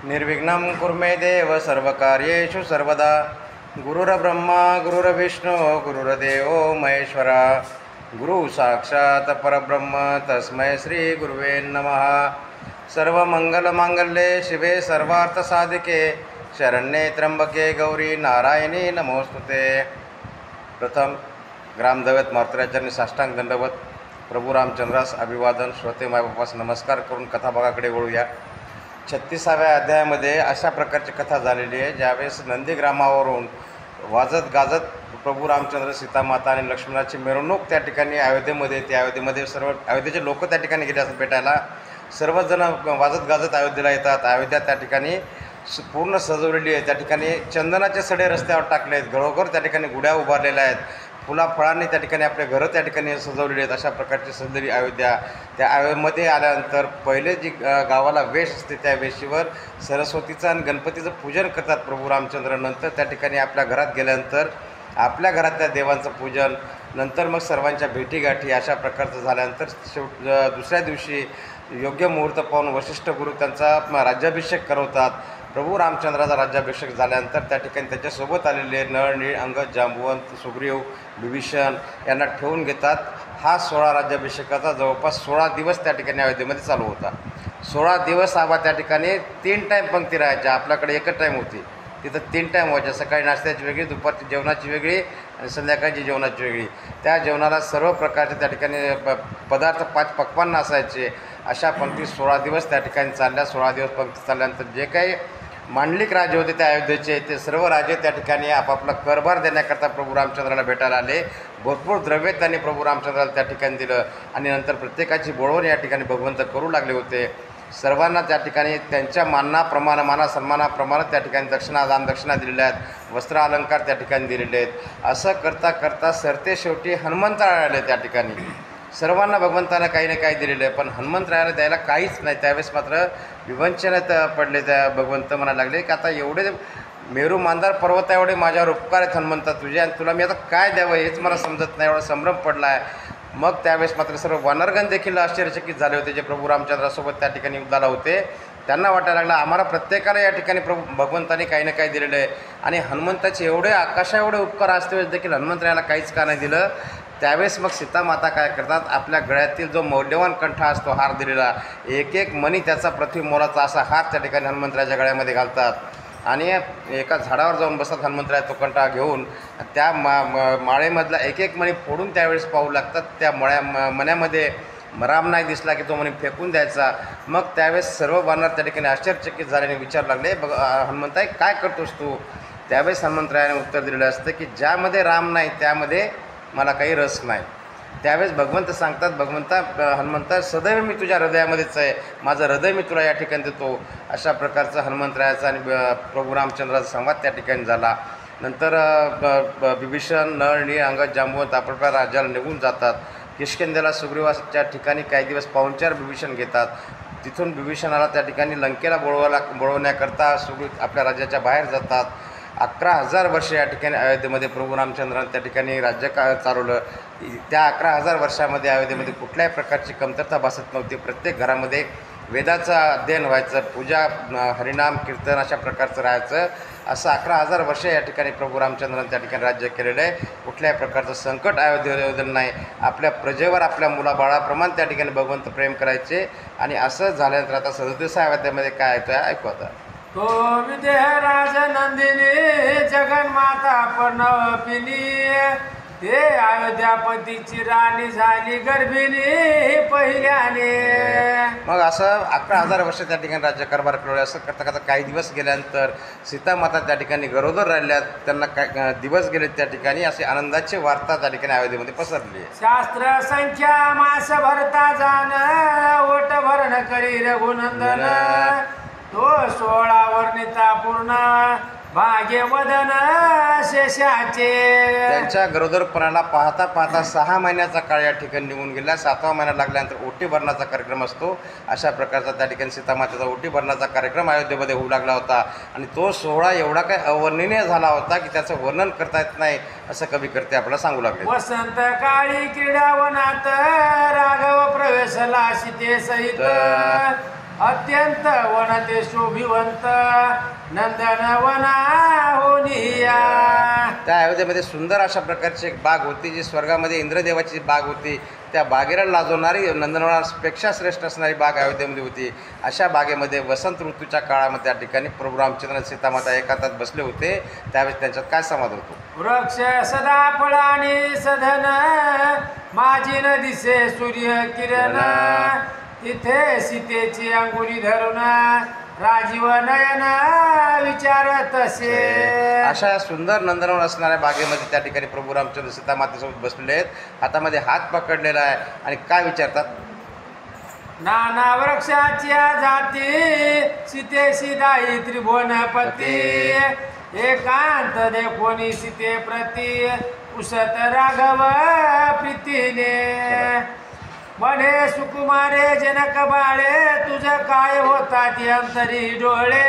निर्विघ्नं कुर्मे देव सर्वकार्येषु सर्वदा। गुरुर्ब्रह्मा गुरुर्विष्णु गुरुर्देवो महेश्वरा। गुरु साक्षात् परब्रह्म तस्मै श्री गुरुवे नमः। सर्वमंगलमांगल्ये शिवे सर्वार्थसाधिके शरण्ये त्र्यंबके गौरी नारायणी नमोस्तुते। प्रथम ग्रामदैवत मारुतीराजांनी साष्टांग दंडवत प्रभू रामचंद्रास अभिवादन, श्रोते मायबापास नमस्कार करून कथाभागाकडे वळूया। 36व्या अध्यायामध्ये अशा प्रकारची कथा झालेली आहे, ज्यावेळेस नंदीग्रामावरून वाजत गाजत प्रभू रामचंद्र, सीतामाता आणि लक्ष्मणाची मिरवणूक त्या ठिकाणी अयोध्येमध्ये सर्व अयोध्येचे लोक त्या ठिकाणी गेले असतात भेटायला। सर्वजण वाजत गाजत अयोध्येला येतात। अयोध्या त्या ठिकाणी पूर्ण सजवलेली आहे। त्या ठिकाणी चंदनाचे सडे रस्त्यावर टाकले आहेत, घरोघर त्या ठिकाणी गुड्या उभारलेल्या आहेत, फुलाफळांनी त्या ठिकाणी आपले घरं त्या ठिकाणी सजवलेली आहेत। अशा प्रकारची सजलेली अयोध्या। त्या अयोध्येमध्ये आल्यानंतर पहिले जी गावाला वेश असते त्या वेशीवर सरस्वतीचं आणि गणपतीचं पूजन करतात प्रभू रामचंद्र। नंतर त्या ठिकाणी आपल्या घरात गेल्यानंतर आपल्या घरातल्या देवांचं पूजन, नंतर मग सर्वांच्या भेटीगाठी अशा प्रकारचं झाल्यानंतर दुसऱ्या दिवशी योग्य मुहूर्त पाहून वशिष्ठ गुरु त्यांचा राज्याभिषेक करवतात। प्रभू रामचंद्राचा राज्याभिषेक झाल्यानंतर त्या ठिकाणी त्याच्यासोबत आलेले नळ, नीळ, अंगद, जांबुवंत, सुग्रीव, विभीषण यांना ठेवून घेतात। हा 16 राज्याभिषेकाचा जवळपास 16 दिवस त्या ठिकाणी अयोध्येमध्ये चालू होता। 16 दिवस त्या ठिकाणी 3 टाईम पंक्ती राहायच्या। आपल्याकडे एकच टाईम होती, तिथं 3 टाईम व्हायच्या। सकाळी नाश्त्याची वेगळी, दुपारची जेवणाची वेगळी आणि संध्याकाळची जेवणाची वेगळी। त्या जेवणाला सर्व प्रकारचे त्या ठिकाणी पदार्थ 5 पक्वान्न असायचे। अशा पंक्ती 16 दिवस त्या ठिकाणी चालल्या। 16 दिवस पंक्ती चालल्यानंतर जे काही मांडलिक राजे होते त्या अयोध्येचे, ते सर्व राजे त्या ठिकाणी आपापला करभार देण्याकरता प्रभू रामचंद्राला भेटायला आले। भरपूर द्रव्य त्यांनी प्रभू रामचंद्राला त्या ठिकाणी दिलं आणि नंतर प्रत्येकाची बोळवण या ठिकाणी भगवंत करू लागले होते। सर्वांना त्या ठिकाणी त्यांच्या माना सन्मानाप्रमाणे त्या ठिकाणी दक्षिणा दिलेल्या आहेत, वस्त्र अलंकार त्या ठिकाणी दिलेले आहेत। असं करता करता सरते शेवटी हनुमंतराय आले। त्या ठिकाणी सर्वांना भगवंतानं काही ना काही दिलेलं आहे, पण हनुमंतरायाला द्यायला काहीच नाही। त्यावेळेस मात्र विवंचनेत पडले। त्या भगवंत म्हणायला लागले की आता एवढे मेरू मांदार पर्वता एवढे माझ्यावर उपकार आहेत हनुमंता तुझे, आणि तुला मी आता काय द्यावं हेच मला समजत नाही, एवढा संभ्रम पडला आहे। मग त्यावेळेस मात्र सर्व वानरगण देखील आश्चर्यचकित झाले होते, जे प्रभू रामचंद्रासोबत त्या ठिकाणी युद्धाला होते। त्यांना वाटायला लागलं आम्हाला प्रत्येकाला या ठिकाणी भगवंतांनी काही ना काही दिलेलं आहे, आणि हनुमंताचे एवढे आकाशा एवढे उपकार असते देखील हनुमंतरायाला काहीच का नाही दिलं। त्यावेळेस मग सीतामाता काय करतात, आपल्या गळ्यातील जो मौल्यवान कंठा असतो, हार दिलेला, एक एक मणी त्याचा पृथ्वी मोलाचा असा हार त्या ठिकाणी हनुमंतरायाच्या गळ्यामध्ये घालतात आणि एका झाडावर जाऊन बसतात। हनुमंतराय तो कंठा घेऊन त्या माळेमधला एक एक मणी फोडून त्यावेळेस पाहू लागतात। त्या मण्यामध्ये राम नाही दिसला की तो मणी फेकून द्यायचा। मग त्यावेळेस सर्व वानर त्या ठिकाणी आश्चर्यचकित झाल्याने विचारू लागले, हनुमंताई काय करतोस तू? त्यावेळेस हनुमंतरायाने उत्तर दिलेलं असतं की ज्यामध्ये राम नाही त्यामध्ये मला काही रस नाही। त्यावेळेस भगवंत सांगतात, हनुमंता सदैव मी तुझ्या हृदयामध्येच आहे, माझं हृदय मी तुला या ठिकाणी देतो। अशा प्रकारचा हनुमंतरायाचा आणि प्रभू रामचंद्राचा संवाद त्या ठिकाणी झाला। नंतर विभीषण, नळ, नीळ, अंगद, जांबुवंत आपापल्या राज्याला निघून जातात। किष्किंधेला सुग्रीवाच्या ठिकाणी काही दिवस पाहुणचार विभीषण घेतात। तिथून विभीषणाला त्या ठिकाणी लंकेला बोळवण्याकरता सुग्रीव आपल्या राज्याच्या बाहेर जातात। 11,000 वर्ष या ठिकाणी अयोध्येमध्ये प्रभू रामचंद्राने त्या ठिकाणी राज्य चालवलं। त्या 11,000 वर्षामध्ये अयोध्येमध्ये कुठल्याही प्रकारची कमतरता भासत नव्हती। प्रत्येक घरामध्ये वेदाचं अध्ययन व्हायचं, पूजा, हरिनाम, कीर्तन अशा प्रकारचं राहायचं। असं 11,000 वर्ष या ठिकाणी प्रभू रामचंद्राने त्या ठिकाणी राज्य केलेलं आहे। कुठल्याही प्रकारचं संकट अयोध्येवर नाही। आपल्या प्रजेवर आपल्या मुलाबाळाप्रमाणे त्या ठिकाणी भगवंत प्रेम करायचे। आणि असं झाल्यानंतर आता 37व्या अध्यायामध्ये काय येतं ऐकू आता। तो विद्याराज नंदिनी जगन्माता प्रणपिनी, ते अयोध्यापतीची राणी झाली गर्भिणी पहिल्याने। मग असं 11,000 वर्ष त्या ठिकाणी राज्यकारभार केलं। असं करता करता काही दिवस गेल्यानंतर सीतामाता त्या ठिकाणी गरोदर राहिल्यात, त्यांना काय दिवस गेले त्या ठिकाणी। अशी आनंदाची वार्ता त्या ठिकाणी अयोध्येमध्ये पसरली। शास्त्र संख्या मास भरता जाण, ओट भरण करी रघुनंदन, तो 16 वर्णिता पूर्ण भाग्यवदन शेषाचे। त्यांच्या गरोदरपणाला पाहता पाहता 6 महिन्याचा काळ या ठिकाणी निघून गेला। 7व्या महिना लागल्यानंतर ओटी भरणाचा कार्यक्रम असतो। अशा प्रकारचा त्या ठिकाणी सीतामातेचा ओटी भरणाचा कार्यक्रम अयोध्येमध्ये होऊ लागला होता। आणि तो सोहळा एवढा काय अवर्णनीय झाला होता की त्याचं वर्णन करता येत नाही, असं कविकर्ते आपल्याला सांगू लागले। वसंत काळी क्रीडावनात राघव प्रवेशला सीते सहित, अत्यंत वनते शोभिवंत नंदन वना होनिया. त्या अयोध्येमध्ये सुंदर अशा प्रकारची एक बाग होती, जी स्वर्गामध्ये इंद्रदेवाची बाग होती. त्या बागेला लाजवणारी नंदनवनापेक्षा श्रेष्ठ असणारी बाग अयोध्येमध्ये होती. अशा बागेमध्ये वसंत ऋतूच्या काळामध्ये त्या ठिकाणी प्रभू रामचंद्र आणि सीतामाता एकांतात बसले होते. त्यावेळेस त्यांच्यात काय संवाद होतो? वृक्ष सदा फळाने सधन माझी न दिसे सूर्य किरण. तिथे सीतेची अंगुली धरून राजीव नयन विचारत असे. अशा सुंदर नंदनवन असणाऱ्या बागेमध्ये त्या ठिकाणी प्रभू रामचंद्र सीतामातेसोबत बसलेले आहेत. हातामध्ये हात पकडलेला आहे आणि काय विचारतात? नाना वृक्षाच्या जाती सीतेशी दाई त्रिभुवनपती. एकांत देखोनी सीते प्रती उसत राघव प्रीतीने. म्हणे सुकुमारे जनक बाळे तुझ काय होता ती अंतरी डोळे.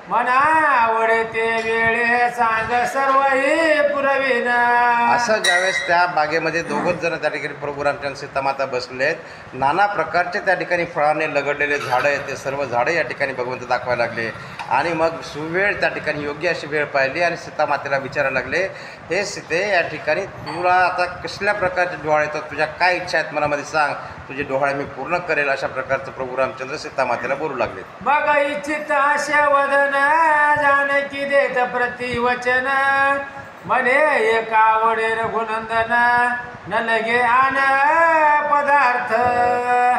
मना आवडते वेळे सांग सर्वही पुरवीन. असं ज्यावेळेस त्या बागेमध्ये दोघंच जण त्या ठिकाणी प्रभू रामचंद्र सीतामाता बसले आहेत. नाना प्रकारचे त्या ठिकाणी फळाने लगडलेले झाडं आहेत. ते सर्व झाडं या ठिकाणी भगवंत दाखवायला लागले आणि मग सुवेळ त्या ठिकाणी योग्य अशी वेळ पाहिली आणि सीतामातेला विचारायला लागले, हे सीते या ठिकाणी तुला आता कसल्या प्रकारचे डोहाळे येतात, तुझ्या काय इच्छा आहेत मनामध्ये सांग, तुझे डोहाळे मी पूर्ण करेल. अशा प्रकारचं प्रभू रामचंद्र सीतामातेला बोलू लागले. बघ इच्छित आशा वदन जानकी देत प्रतिवचन. म्हणे एक आवडे रघुनंदन न लगे आन पदार्थ.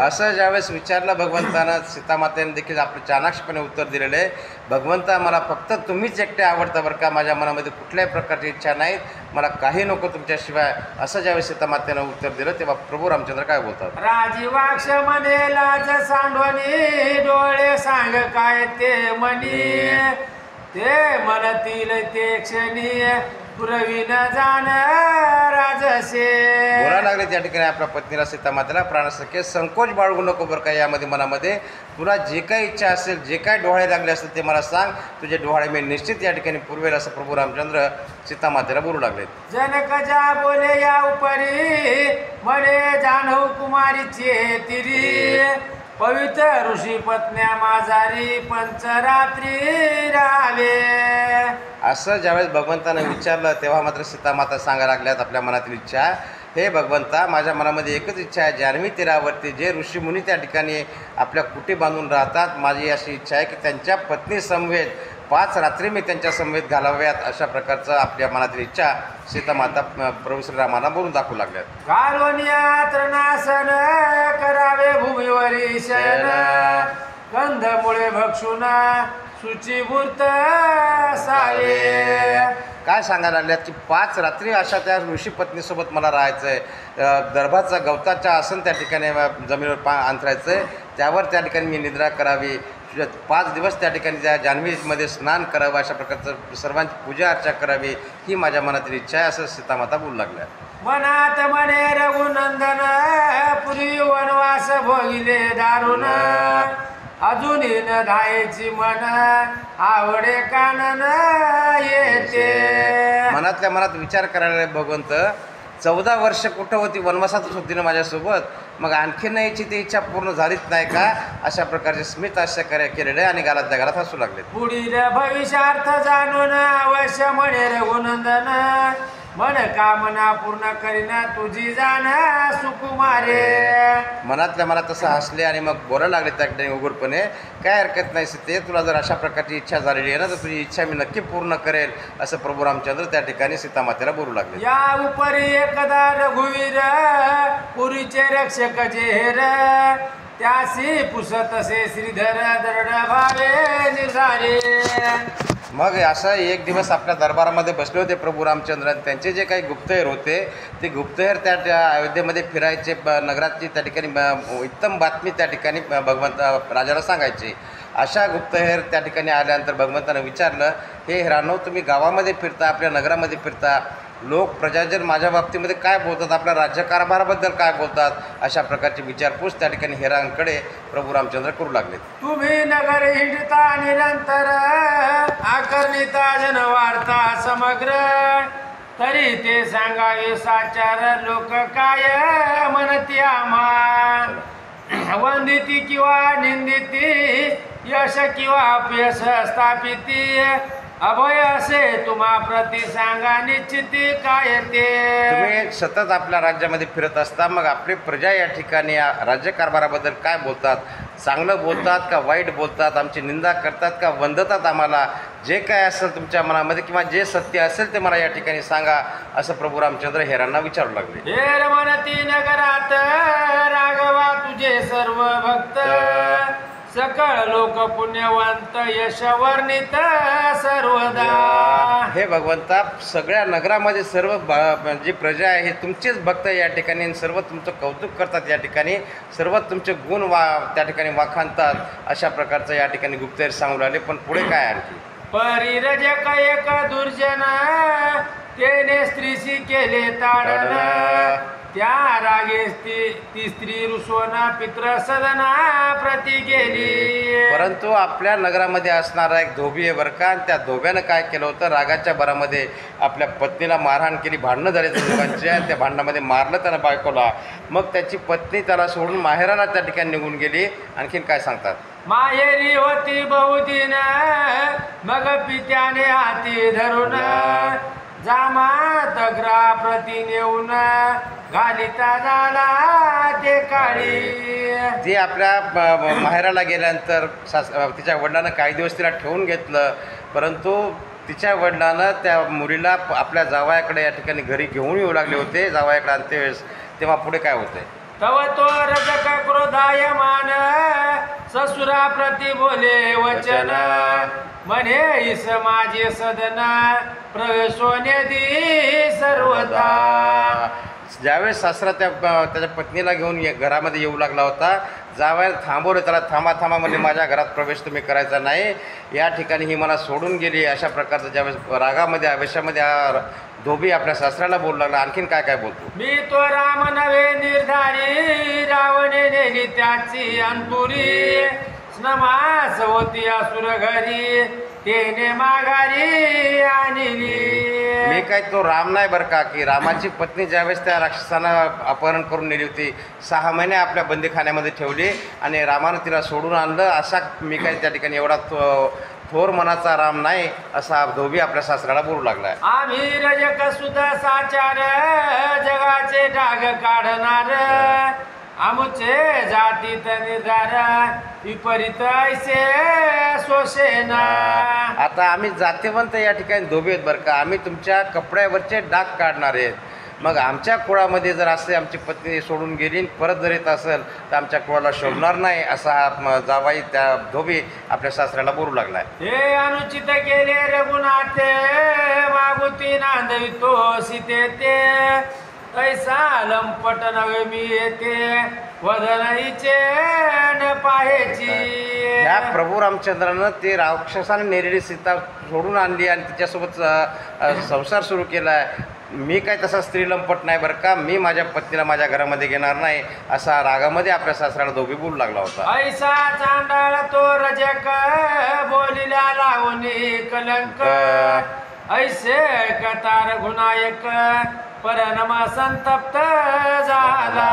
असं ज्यावेळेस विचारलं भगवंतानं, सीतामातेने देखील आपलं चाणाक्षपणे उत्तर दिलेलं आहे, भगवंता मला फक्त तुम्हीच एकटे आवडता बरं का, माझ्या मनामध्ये कुठल्याही प्रकारची इच्छा नाहीत, मला काही नको तुमच्याशिवाय. असं ज्यावेळेस सीतामातेनं उत्तर दिलं तेव्हा प्रभू रामचंद्र काय बोलतात? राजीवाक्ष म्हणे लाज सांडवणी डोळे सांग काय ते म्हणी. ते म्हणतील ते क्षणी पुरवी न जाण राजसे. बोलायला लागले त्या ठिकाणी आपल्या पत्नीला सीतामातेला, प्राणसखे संकोच बाळगू नको बरं का यामध्ये मनामध्ये. तुला जे काही इच्छा असेल, जे काही डोहाळे लागले असतील ते मला सांग, तुझे डोहाळे मी निश्चित या ठिकाणी पुरवेल. असं प्रभू रामचंद्र सीतामातेला बोलू लागले. जनक जा बोले या उपरी म्हणे जान्हव कुमारीचे तिरी. पवित्र ऋषी पत्न्या माझारी पंचरात्री राहावे. असं ज्यावेळेस भगवंतानं विचारलं तेव्हा मात्र सीतामाता सांगायला लागल्यात आपल्या मनातील इच्छा, हे भगवंता माझ्या मनामध्ये एकच इच्छा आहे, जान्हवी तीरावरती जे ऋषीमुनी त्या ठिकाणी आपल्या कुटी बांधून राहतात, माझी अशी इच्छा आहे की त्यांच्या पत्नी समवेत 5 रात्री मी त्यांच्या समवेत घालाव्यात. अशा प्रकारचं आपल्या मनातील इच्छा सीतामाता प्रभू श्रीरामाला बोलून दाखवू लागल्यात. घालून तृणासन करावे भूमीवरी शयन. कंदमुळे भक्षुना शुचिभूत सावे. काय सांगायला लागल्यात की 5 रात्री अशा त्या ऋषी पत्नीसोबत मला राहायचं आहे. दर्भाचा गवताच्या आसन त्या ठिकाणी जमिनीवर अंथरायचं आहे, त्यावर त्या ठिकाणी मी निद्रा करावी. 5 दिवस त्या ठिकाणी त्या जान्हवीमध्ये स्नान करावं, अशा प्रकारचं सर्वांची पूजा अर्चा करावी, ही माझ्या मनातील इच्छा आहे. असं सीतामाता बोलू लागल्या. मनात म्हणे रघुनंदन पुरी वनवास भोगिले दारुण. अजूनही न धायची मन आवडे कानन येते. मनातल्या मनात विचार करायला भगवंत, 14 वर्ष कुठं होती, वनवासातच होती ना माझ्यासोबत, मग आणखीन यायची ती इच्छा पूर्ण झालीच नाही का? अशा प्रकारचे स्मित हास्य केलेले आणि गालात त्या गालात हसू लागले. पुढील भविष्यार्थ जाणून अवश्य म्हणे रघुनंदन. मन कामना पूर्ण करीना तुझी जाण सुकुमारे. मनातल्या मनात तसं हसले आणि मग बोलायला लागले त्या ठिकाणी उघडपणे, काय हरकत नाही सीते, तुला जर अशा प्रकारची इच्छा झालेली आहे ना तर तुझी इच्छा मी नक्की पूर्ण करेल. असं प्रभू रामचंद्र त्या ठिकाणी सीतामातेला बोलू लागले. या उपरी एकदा रघुवीर पुरीचे रक्षक जेहेर. त्यासी पुसतसे श्रीधर दरड भावे निर्धारे. मग असं एक दिवस आपल्या दरबारामध्ये बसले होते प्रभू रामचंद्र. त्यांचे जे काही गुप्तहेर होते ते गुप्तहेर त्या अयोध्येमध्ये फिरायचे, नगराची त्या ठिकाणी उत्तम बातमी त्या ठिकाणी भगवंत राजाला सांगायचे. अशा गुप्तहेर त्या ठिकाणी आल्यानंतर भगवंतानं विचारलं, हे हेरानो तुम्ही गावामध्ये फिरता, आपल्या नगरामध्ये फिरता, लोक प्रजाजन माझ्या बाबतीमध्ये काय बोलतात, आपल्या राज्यकारभाराबद्दल काय बोलतात, अशा प्रकारची विचारपूस त्या ठिकाणी हेरांकडे प्रभू रामचंद्र करू लागले. तुम्ही नगर हिंडता निरंतर आकर्णिता जनवार्ता समग्र. तरी ते सांगावे साचार लोक काय म्हणती आम्हा. वंदिती किंवा निंदिती, यश किंवा अपयश स्थापिती, अभय असे तुम्हा प्रति सांगा निश्चिती काय ते. तुम्ही सतत आपल्या राज्यामध्ये फिरत असता, मग आपली प्रजा या ठिकाणी या राज्यकारभाराबद्दल काय बोलतात? चांगलं बोलतात का वाईट बोलतात? आमची निंदा करतात का वंदतात आम्हाला? जे काय असेल तुमच्या मनामध्ये किंवा जे सत्य असेल ते मला या ठिकाणी सांगा, असं प्रभू रामचंद्र हेरांना विचारू लागले. हेर म्हणती नगरात राघवा तुझे सर्व भक्त, सकळ लोक पुण्यवंत यश वर्णित सर्वदा. हे भगवंता, सगळ्या नगरामध्ये सर्व जी प्रजा आहे हे तुमचेच भक्त या ठिकाणी, सर्व तुमचं कौतुक करतात या ठिकाणी, सर्व तुमचे गुण त्या ठिकाणी वाखाणतात. अशा प्रकारचं या ठिकाणी गुप्तहेर सांगू राहिले. पण पुढे काय आणखी? परिरजक एक दुर्जन, तेने स्त्रीशी केले ताडन, त्या रागेस ती स्त्री रुसवना पित्र सदना प्रति गेली. परंतु आपल्या नगरामध्ये असणारा एक धोबी आहे बरं का, आणि त्या धोब्यानं काय केलं होतं, रागाच्या भरामध्ये आपल्या पत्नीला मारहाण केली. भांडणं झाले त्या दोघांचे, आणि त्या भांडणामध्ये मारलं त्यानं बायकोला. मग त्याची पत्नी त्याला सोडून माहेराला त्या ठिकाणी निघून गेली. आणखीन काय सांगतात? माहेरी होती बहुदिन, मग पित्याने हाती धरून, जामात ग्रा प्रति नेऊन, घालिता झाला ते काळी. ती आपल्या माहेराला गेल्यानंतर तिच्या वडिलांनं काही दिवस तिला ठेवून घेतलं, परंतु तिच्या वडिलांनं त्या मुलीला आपल्या जावयाकडे या ठिकाणी घरी घेऊन येऊ लागले होते. जावयाकडे आणते वेळेस तेव्हा पुढे काय होतंय? तव तो रजक क्रोधायमान, ससुरा प्रति बोले वचन, म्हणे ईस माझे सदन, प्रवेशोनेदी सर्वदा. ज्यावेळेस सासरा त्याच्या पत्नीला घेऊन घरामध्ये येऊ लागला होता, जावयाला थांबवलं, त्याला थांबा थांबा म्हणजे माझ्या घरात प्रवेश तुम्ही करायचा नाही, या ठिकाणी ही मला सोडून गेली. अशा प्रकारचं ज्यावेळेस रागामध्ये आवेशामध्ये हा धोबी आपल्या सासऱ्याला बोलू लागला. आणखीन काय काय बोलतो? मी तो राम नवे निर्धारी, रावणे नेली त्याची अंतुरी, स्नमास होती असुर घरी, तेने माघारी आणली. मी काय तो राम नाही बरं का, की रामाची पत्नी ज्यावेळेस त्या राक्षसांना अपहरण करून नेली होती, 6 महिने आपल्या बंदीखान्यामध्ये ठेवली आणि रामानं तिला सोडून आणलं. असा मी काय त्या ठिकाणी एवढा थोर मनाचा राम नाही, असा धोबी आपल्या सासऱ्याला बोलू लागलाय. आम्ही रजक सुद्धा साचार, जगाचे डाग काढणार, आमुचे जातीत निर्धार, विपरीत ऐसे शोषेना. आता आम्ही जातीवंत या ठिकाणी धोबी आहेत बरं का, आम्ही तुमच्या कपड्यावरचे डाग काढणार आहेत. मग आमच्या कुळामध्ये जर असे आमची पत्नी सोडून गेली, परत जर येत असेल तर आमच्या कुळाला शोधणार नाही, असा जावाई त्या धोबी आपल्या सासऱ्याला बोलू लागलाय. हे अनुचित केले रघुनाथे, मागुती नांदवितो सीते ते, ऐसा लंपट नवे मी येते, वदनाईचे न पाहेची. ह्या प्रभू रामचंद्रानं ते राक्षसाने नेलेली सीता सोडून आणली आणि तिच्यासोबत संसार सुरू केला आहे. मी काय तसा स्त्री लंपट नाही बरं का, मी माझ्या पत्नीला माझ्या घरामध्ये घेणार नाही, असा रागामध्ये आपल्या सासऱ्याला धोबी बोलू लागला होता. ऐसा चांडाळ तो रजक, बोलिला लावणी कलंक, ऐसे कतार गुणायक, परनमा संतप्त झाला.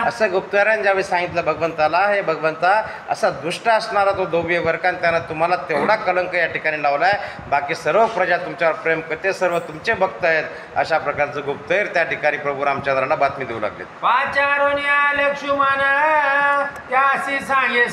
असं गुप्तहेरांनी ज्यावेळी सांगितलं भगवंताला, हे भगवंता असा दुष्ट असणारा तो धोबी आहे बरं का, त्यानं तुम्हाला तेवढा कलंक या ठिकाणी लावला आहे, बाकी सर्व प्रजा तुमच्यावर प्रेम करते, सर्व तुमचे भक्त आहेत. अशा प्रकारचं गुप्तहेर त्या ठिकाणी प्रभू रामचंद्राला बातमी देऊ लागले. पाचारुण्या लक्ष्मण त्याशी सांगे